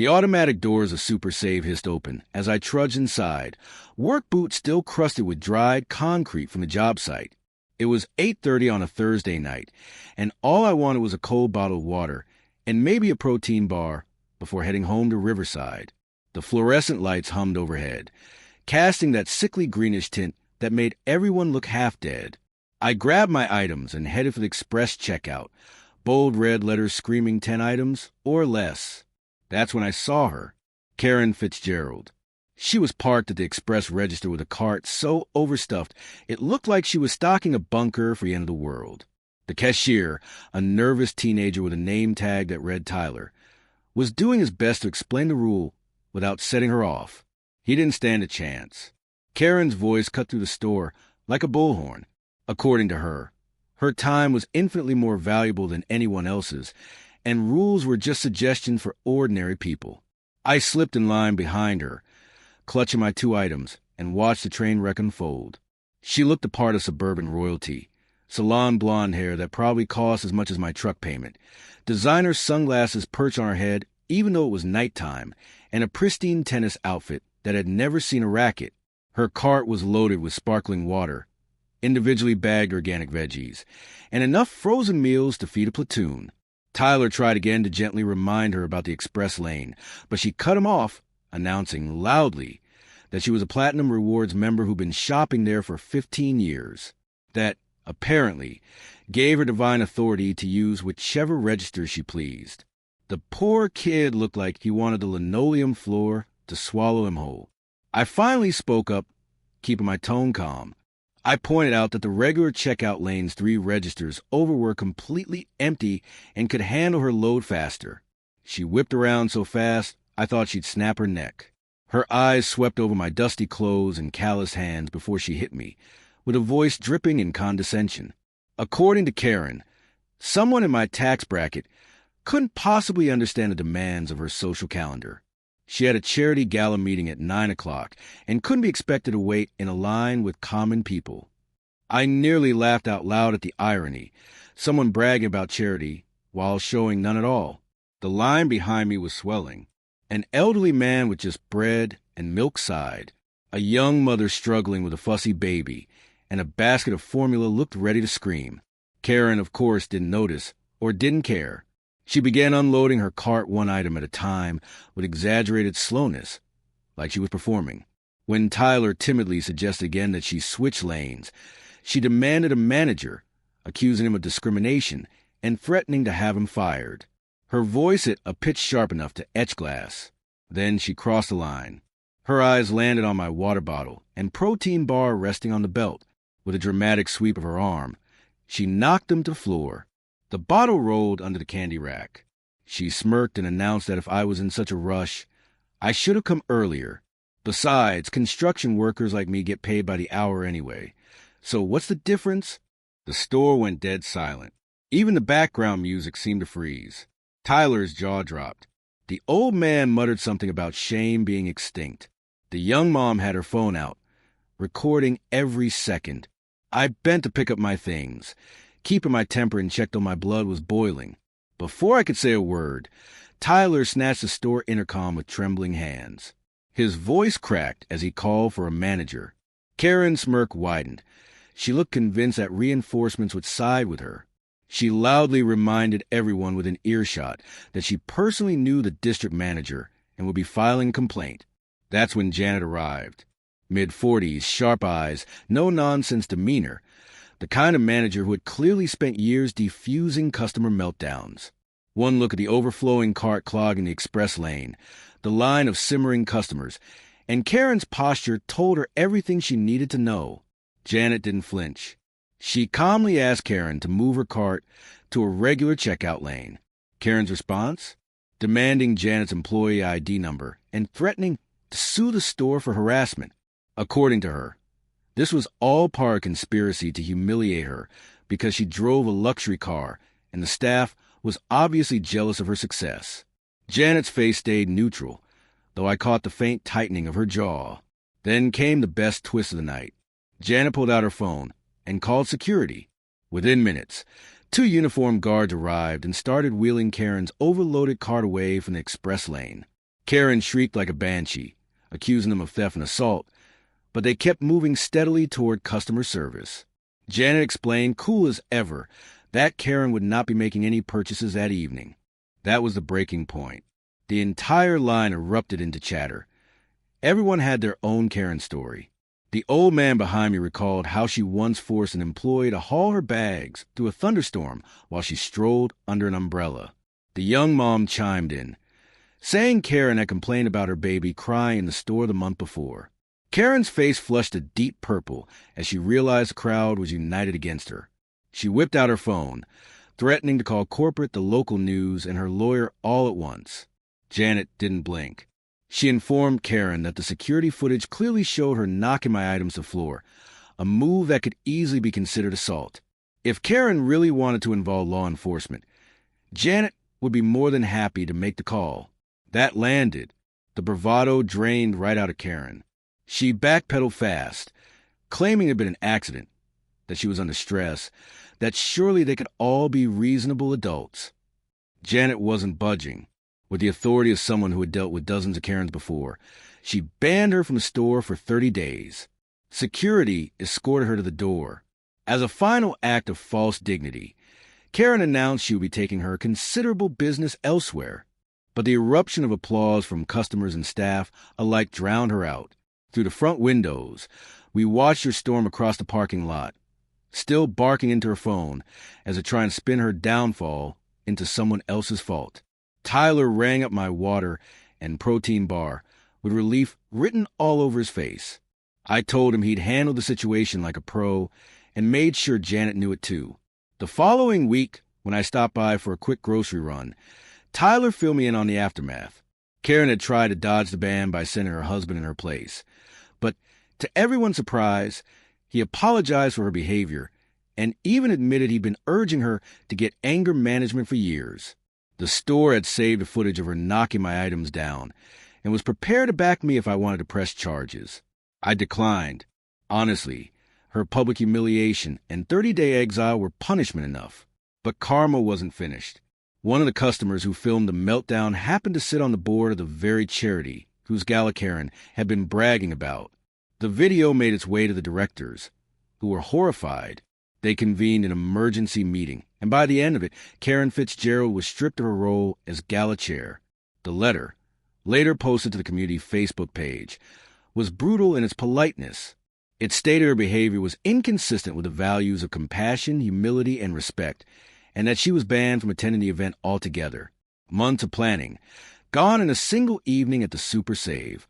The automatic doors of Super Save hissed open as I trudged inside, work boots still crusted with dried concrete from the job site. It was 8:30 on a Thursday night, and all I wanted was a cold bottle of water and maybe a protein bar before heading home to Riverside. The fluorescent lights hummed overhead, casting that sickly greenish tint that made everyone look half dead. I grabbed my items and headed for the express checkout, bold red letters screaming 10 items or less. That's when I saw her, Karen Fitzgerald. She was parked at the express register with a cart so overstuffed it looked like she was stocking a bunker for the end of the world. The cashier, a nervous teenager with a name tag that read Tyler, was doing his best to explain the rule without setting her off. He didn't stand a chance. Karen's voice cut through the store like a bullhorn. According to her, her time was infinitely more valuable than anyone else's, and rules were just suggestions for ordinary people. I slipped in line behind her, clutching my 2 items, and watched the train wreck unfold. She looked the part of suburban royalty. Salon blonde hair that probably cost as much as my truck payment, designer sunglasses perched on her head even though it was nighttime, and a pristine tennis outfit that had never seen a racket. Her cart was loaded with sparkling water, individually bagged organic veggies, and enough frozen meals to feed a platoon. Tyler tried again to gently remind her about the express lane, but she cut him off, announcing loudly that she was a Platinum Rewards member who'd been shopping there for 15 years. That, apparently, gave her divine authority to use whichever register she pleased. The poor kid looked like he wanted the linoleum floor to swallow him whole. I finally spoke up, keeping my tone calm. I pointed out that the regular checkout lane's 3 registers over were completely empty and could handle her load faster. She whipped around so fast, I thought she'd snap her neck. Her eyes swept over my dusty clothes and calloused hands before she hit me, with a voice dripping in condescension. According to Karen, someone in my tax bracket couldn't possibly understand the demands of her social calendar. She had a charity gala meeting at 9 o'clock and couldn't be expected to wait in a line with common people. I nearly laughed out loud at the irony, someone bragging about charity while showing none at all. The line behind me was swelling. An elderly man with just bread and milk sighed. A young mother struggling with a fussy baby and a basket of formula looked ready to scream. Karen, of course, didn't notice or didn't care. She began unloading her cart 1 item at a time with exaggerated slowness, like she was performing. When Tyler timidly suggested again that she switch lanes, she demanded a manager, accusing him of discrimination and threatening to have him fired. Her voice hit a pitch sharp enough to etch glass. Then she crossed the line. Her eyes landed on my water bottle and protein bar resting on the belt. With a dramatic sweep of her arm, she knocked them to the floor. The bottle rolled under the candy rack. She smirked and announced that if I was in such a rush, I should have come earlier. Besides, construction workers like me get paid by the hour anyway. So what's the difference? The store went dead silent. Even the background music seemed to freeze. Tyler's jaw dropped. The old man muttered something about shame being extinct. The young mom had her phone out, recording every second. I bent to pick up my things, keeping my temper in check though my blood was boiling. Before I could say a word, Tyler snatched the store intercom with trembling hands. His voice cracked as he called for a manager. Karen's smirk widened. She looked convinced that reinforcements would side with her. She loudly reminded everyone within earshot that she personally knew the district manager and would be filing a complaint. That's when Janet arrived. Mid-40s, sharp eyes, no-nonsense demeanor, the kind of manager who had clearly spent years defusing customer meltdowns. One look at the overflowing cart clogging the express lane, the line of simmering customers, and Karen's posture told her everything she needed to know. Janet didn't flinch. She calmly asked Karen to move her cart to a regular checkout lane. Karen's response? Demanding Janet's employee ID number and threatening to sue the store for harassment. According to her, this was all part of a conspiracy to humiliate her because she drove a luxury car and the staff was obviously jealous of her success. Janet's face stayed neutral, though I caught the faint tightening of her jaw. Then came the best twist of the night. Janet pulled out her phone and called security. Within minutes, 2 uniformed guards arrived and started wheeling Karen's overloaded cart away from the express lane. Karen shrieked like a banshee, accusing them of theft and assault, but they kept moving steadily toward customer service. Janet explained, cool as ever, that Karen would not be making any purchases that evening. That was the breaking point. The entire line erupted into chatter. Everyone had their own Karen story. The old man behind me recalled how she once forced an employee to haul her bags through a thunderstorm while she strolled under an umbrella. The young mom chimed in, saying Karen had complained about her baby crying in the store the month before. Karen's face flushed a deep purple as she realized the crowd was united against her. She whipped out her phone, threatening to call corporate, the local news, and her lawyer all at once. Janet didn't blink. She informed Karen that the security footage clearly showed her knocking my items to the floor, a move that could easily be considered assault. If Karen really wanted to involve law enforcement, Janet would be more than happy to make the call. That landed. The bravado drained right out of Karen. She backpedaled fast, claiming it had been an accident, that she was under stress, that surely they could all be reasonable adults. Janet wasn't budging. With the authority of someone who had dealt with dozens of Karens before, she banned her from the store for 30 days. Security escorted her to the door. As a final act of false dignity, Karen announced she would be taking her considerable business elsewhere. But the eruption of applause from customers and staff alike drowned her out. Through the front windows, we watched her storm across the parking lot, still barking into her phone as it tried to spin her downfall into someone else's fault. Tyler rang up my water and protein bar with relief written all over his face. I told him he'd handled the situation like a pro and made sure Janet knew it too. The following week, when I stopped by for a quick grocery run, Tyler filled me in on the aftermath. Karen had tried to dodge the ban by sending her husband in her place. But to everyone's surprise, he apologized for her behavior and even admitted he'd been urging her to get anger management for years. The store had saved the footage of her knocking my items down and was prepared to back me if I wanted to press charges. I declined. Honestly, her public humiliation and 30-day exile were punishment enough. But karma wasn't finished. One of the customers who filmed the meltdown happened to sit on the board of the very charity whose gala Karen had been bragging about. The video made its way to the directors, who were horrified. They convened an emergency meeting, and by the end of it, Karen Fitzgerald was stripped of her role as gala chair. The letter, later posted to the community Facebook page, was brutal in its politeness. It stated her behavior was inconsistent with the values of compassion, humility, and respect, and that she was banned from attending the event altogether. Months of planning, gone in a single evening at the Super Save.